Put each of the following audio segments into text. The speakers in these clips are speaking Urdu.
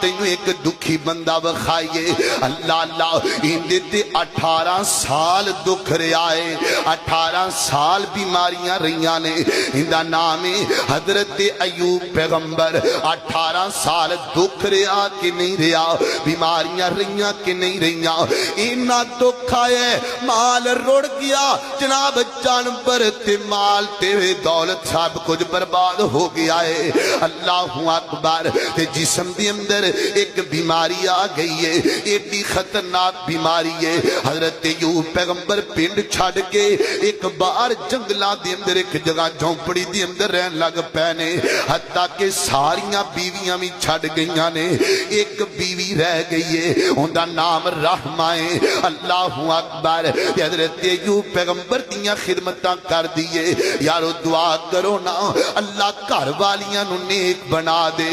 تینوں ایک دکھی بندہ بخائیے اللہ اللہ اندے تے 18 سال دکھ رہا ہے 18 سال بیماریاں رہیاں نے اندہ نام ہے حضرت ایوب پیغمبر 18 سال دکھ رہا کہ نہیں رہا بیماریاں رہیاں کہ نہیں رہیاں اینا دکھ آئے مال رڑ گیا جناب جانور تے مال تے دولت سب کچھ برباد ہو گیا ہے اللہ اکبر تے جسم دی اندر ایک بیماری آ گئی ہے ایڈی خطرناک بیماری ہے حضرت ایوب پیغمبر پنڈ چھڑ کے ایک بار جنگلاں دے اندر ایک جگہ جھونپڑی دے اندر رہن لگ پینے حتیٰ کہ ساریاں بیویاں بھی چھڑ گئیاں نے ایک بیوی رہ گئی ہے ان دا نام رحمہ ہے اللہ اکبر حضرت ایوب پیغمبر دیاں خدمتاں کر دیئے یارو دعا کرو نا اللہ گھر والیاں نو نیک بنا دے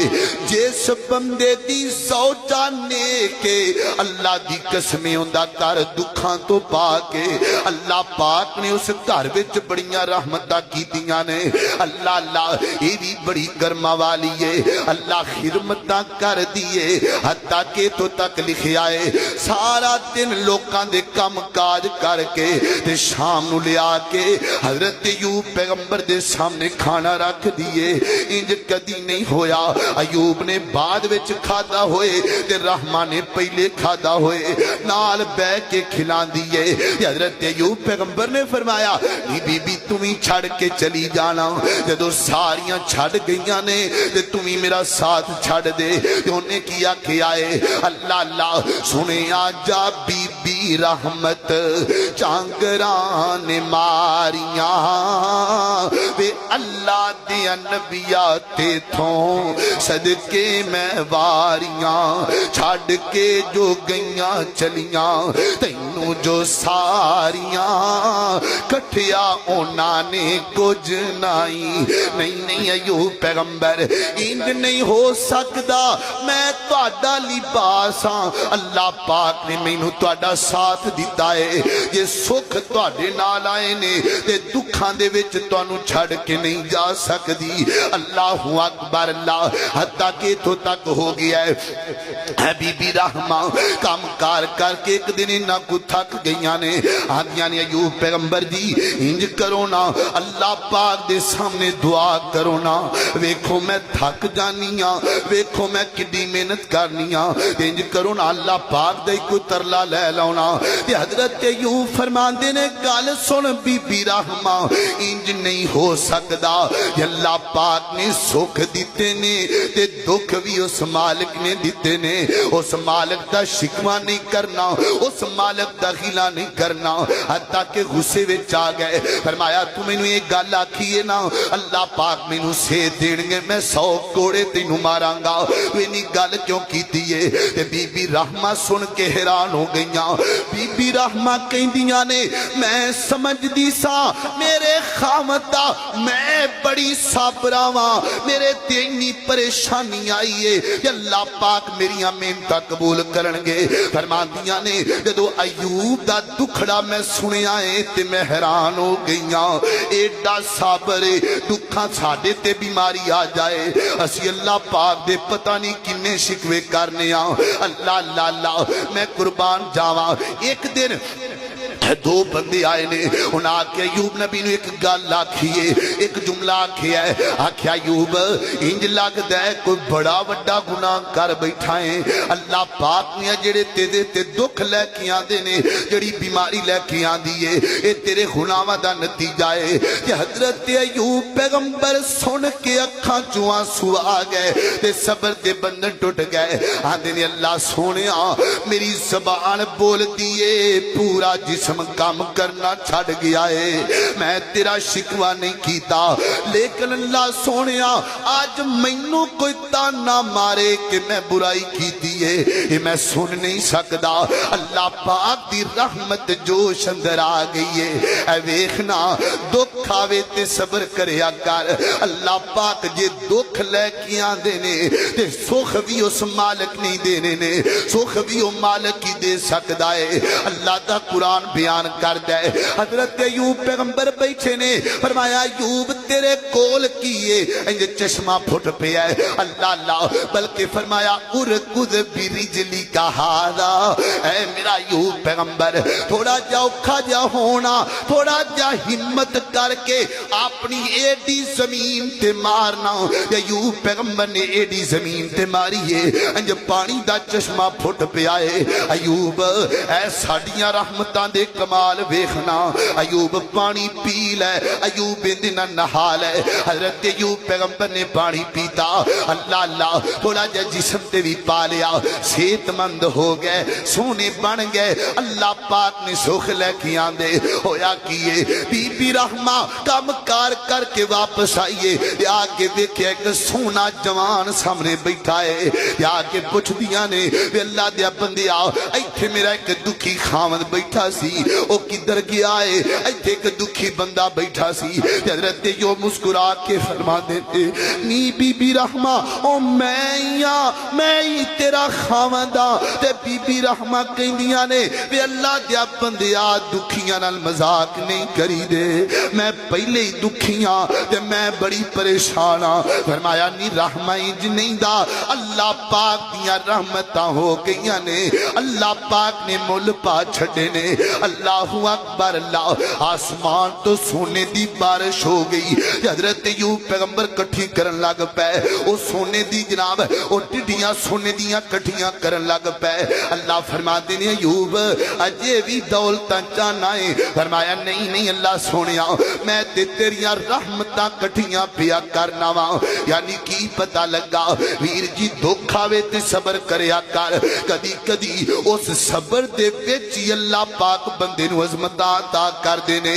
جس بندے دی زوجہ نیک اللہ دی قسمیں ہوندا کر دکھاں تو پاکے اللہ پاک نے اس گھر وچ بڑیاں رحمتاں کیتیاں نے اللہ اللہ یہ بھی بڑی گرما والی ہے اللہ خدمتاں کر دیئے حتیٰ کہ تو تک لکھیا ہے سارا دن لوکاں دے کم کاج کر کے تے شام نو لیا کے حضرت ایوب پیغمبر دے سامنے کھانا رکھ دیئے انج کدی نہیں ہویا ایوب نے بعد وچ کھادا ہوئے تے رحمان نے پہلے کھادا ہوئے نال بے کے کھلان دیئے حضرت ایوب پیغمبر نے فرمایا بی بی تمہیں چھڑ کے چلی جانا جدو ساریاں چھڑ گئیاں نے تے تمہیں میرا ساتھ چھڑ دے تے انہیں کیا کہ آئے اللہ اللہ سنے آجا بی بی رحمت چانگران ماریاں وے اللہ دیا نبیاتے تھوں صدقے میں واریاں چھاڑ کے جو گئیاں چلیاں تینوں جو ساریاں کٹھیا اونا نے کچھ نہیں ایوب پیغمبر اند نہیں ہو سکتا میں تہاڈا لباس ہاں اللہ پاک نے مینوں تہاڈا ساتھ دیتا ہے یہ سکھ تہاڈے نال آئے نے تے دکھاں دے وچ تانوں چھڑ کے نہیں جا سکدی اللہ اکبر اللہ حتیٰ کہ تو تک ہو گیا ہے بی بی رحمہ کام کار کر کے ایک دن انہاں کو تھک گئیاں نے آدیاں نے ایوب پیغمبر دی انج کرو نا اللہ پاک دے سامنے دعا کرو نا ویکھو میں تھک جانیاں ویکھو میں کڈی محنت کرنیاں انج کرو نا اللہ پاک دے کو ترلا لے لاؤنا تے حضرت ایوب فرماندے نے گل سن بی بی رحمہ انج نہیں ہو سکدا اللہ پاک نے سکھ دیتے نے تے دکھ بھی اس مالک نے دیتے نے اس مالک دا شکوہ نہیں کرنا اس مالک دا غلہ نہیں کرنا حتیٰ کہ غصے وچ آ گئے فرمایا تو میں نے ایک گل آکھیے نا اللہ پاک میں نے سے دین گے میں 100 کوڑے تینوں ماراں گا وینی گل کیوں کیتی ہے تے بی بی رحمہ سن کے حیران ہو گئیاں بی بی رحمہ کہندیاں نے میں سمجھ دی سا میرے خامدہ میں بڑی صابراواں میرے تینی پریشانی آئی ہے کہ اللہ پاک میری محنتاں قبول کرنگے فرماندیاں نے جدو ایوب دا دکھڑا میں سنے آئے تے میں حیران ہو گئیاں ایڈا صابر دکھاں ساڑے تے بیماری آ جائے اسی اللہ پاک دے پتہ نہیں کنے شکوے کرنے آؤں اللہ اللہ اللہ میں قربان جاواں ایک دن دو بندے آئے نے انہاں آکھیا ایوب نبی نے ایک گل آکھیے ایک جملہ آکھیا ہے آکھیا ایوب انج لگدا ہے کوئی بڑا وڈا گناہ کر بیٹھا ہے اللہ پاک نے جڑے تیرے تے دکھ لے کے آندے نے جڑی بیماری لے کے آندی ہے اے تیرے گناہاں دا نتیجہ ہے کہ حضرت ایوب پیغمبر سن کے اکھاں چوں آنسو آ گئے تے صبر دے بندھن ٹوٹ گئے آندے نے اللہ سونیا میری زبان بول دیے پورا جسم کام کرنا چھڑ گیا ہے میں تیرا شکوہ نہیں کیتا لیکن اللہ سونیا آج مینوں کوئی تانا مارے کہ میں برائی کیتی ہے یہ میں سن نہیں سکدا اللہ پاک دی رحمت جوش اندر آ گئی ہے اے ویکھنا دکھ آوے تے صبر کریا کر اللہ پاک جے دکھ لے کے آندے نے تے سکھ بھی اس مالک نہیں دینے نے سکھ بھی وہ مالک ہی دے سکدا ہے اللہ دا قرآن بیان کر دے حضرت ایوب پیغمبر بیٹھے نے فرمایا ایوب تیرے کول کیے انج چشمہ پھٹ پیا ہے اللہ اللہ بلکہ فرمایا ارکض برجلی کا ہادا اے میرا ایوب پیغمبر تھوڑا جا اوکھا جا ہونا تھوڑا جا ہمت کر کے اپنی ایڈی زمین تے مارنا ایوب پیغمبر نے ایڈی زمین تے ماری ہے انج پانی دا چشمہ پھٹ پیا ہے ایوب اے ساڈیاں رحمتاں دے کمال ویکھنا ایوب پانی پی لے ایوب اندنا نہا لے حضرت ایوب پیغمبر نے پانی پیتا اللہ اللہ تھوڑا جا جسم تے بھی پا لیا صحت مند ہو گئے سونے بن گئے اللہ پاک نے سکھ لے کے آندے ہویا کیے بی بی رحمہ کم کار کر کے واپس آئیے یا کے دیکھے ایک سونا جوان سامنے بیٹھا ہے یا کے پوچھ دیا نے وی اللہ دیا بندیا ایتھے میرا ایک دکھی خامد بیٹھا سی او کدھر گیا ہے ایتھے ایک دکھی بندہ بیٹھا سی حضرت یو مسکرا کے فرما دیتے نی بی بی رحمہ او میں ہی تیرا خامدہ تے بی بی رحمہ کہندیاں نے وی اللہ دیا بندیا دکھیاں نال مذاق نہیں کری دے میں پہلے ہی دکھیاں تے میں بڑی پریشانا فرمایا نی رحمہ انج نہیں دا اللہ پاک دیا رحمتاں ہو گئیاں نے اللہ پاک نے مل پا چھڑے نے اللہ اکبر اللہ آسمان تو سونے دی بارش ہو گئی حضرت ایوب پیغمبر کٹھی کرن لگ پے او سونے دی جناب او ٹڈیاں سونے دیاں کٹھیاں کرن لگ پے اللہ فرما دینے ایوب اجے بھی دولتاں چاہنا ہے فرمایا نہیں اللہ سونیا میں تے تیریاں رحمتاں کٹھیاں پیا کرنا وا یعنی کی پتہ لگا ویر جی دھوکھا وے تے صبر کریا کر کدی کدی اس صبر دے وچ اللہ پاک بندے نو عظمتاں عطا کر دینے